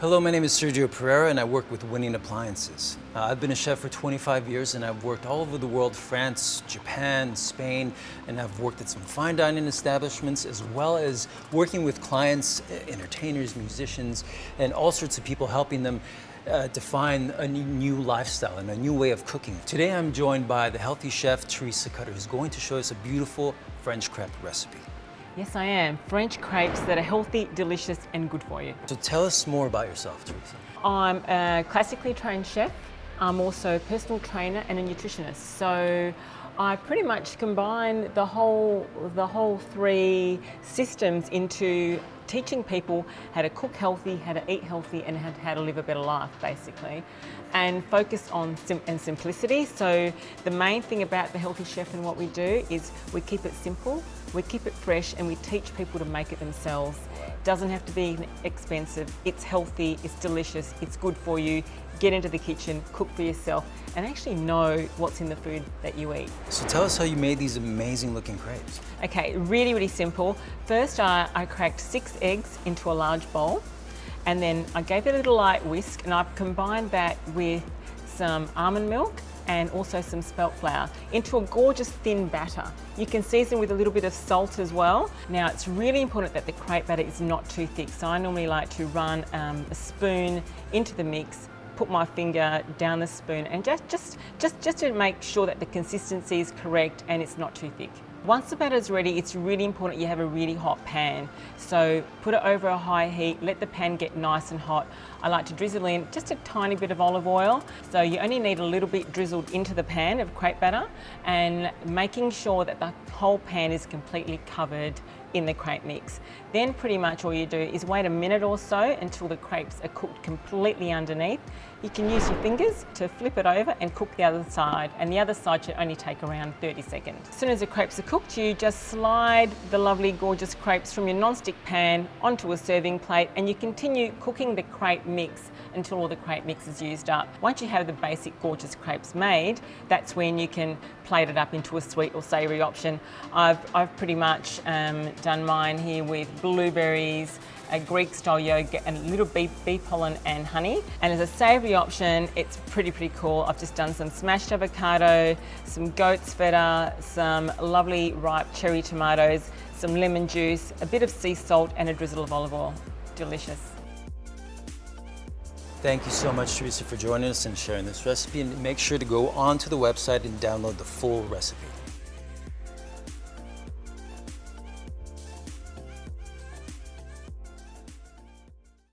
Hello, my name is Sergio Pereira and I work with Winning Appliances. I've been a chef for 25 years and I've worked all over the world, France, Japan, Spain, and I've worked at some fine dining establishments as well as working with clients, entertainers, musicians, and all sorts of people, helping them define a new lifestyle and a new way of cooking. Today I'm joined by the healthy chef Teresa Cutter, who's going to show us a beautiful French crepe recipe. Yes, I am. French crepes that are healthy, delicious, and good for you. So tell us more about yourself, Teresa. I'm a classically trained chef. I'm also a personal trainer and a nutritionist. So I pretty much combine the whole three systems into teaching people how to cook healthy, how to eat healthy, and how to live a better life, basically, and focus on simplicity. So the main thing about the Healthy Chef and what we do is we keep it simple, we keep it fresh, and we teach people to make it themselves. It doesn't have to be expensive. It's healthy, it's delicious, it's good for you. Get into the kitchen, cook for yourself, and actually know what's in the food that you eat. So tell us how you made these amazing looking crepes. Okay, really simple. First, I cracked 6 eggs into a large bowl, and then I gave it a little light whisk, and I've combined that with some almond milk and also some spelt flour into a gorgeous thin batter. You can season with a little bit of salt as well. Now, it's really important that the crepe batter is not too thick, so I normally like to run a spoon into the mix, put my finger down the spoon, and just to make sure that the consistency is correct and it's not too thick. Once the batter is ready, it's really important you have a really hot pan. So put it over a high heat, let the pan get nice and hot. I like to drizzle in just a tiny bit of olive oil. So you only need a little bit drizzled into the pan of crepe batter, and making sure that the whole pan is completely covered in the crepe mix. Then pretty much all you do is wait a minute or so until the crepes are cooked completely underneath. You can use your fingers to flip it over and cook the other side, and the other side should only take around 30 seconds. As soon as the crepes are cooked, you just slide the lovely gorgeous crepes from your non-stick pan onto a serving plate, and you continue cooking the crepe mix until all the crepe mix is used up. Once you have the basic gorgeous crepes made, that's when you can plate it up into a sweet or savoury option. I've pretty much done mine here with blueberries, a Greek style yogurt, and a little bee pollen and honey. And as a savoury option, it's pretty cool. I've just done some smashed avocado, some goat's feta, some lovely ripe cherry tomatoes, some lemon juice, a bit of sea salt, and a drizzle of olive oil. Delicious. Thank you so much, Teresa, for joining us and sharing this recipe. And make sure to go onto the website and download the full recipe.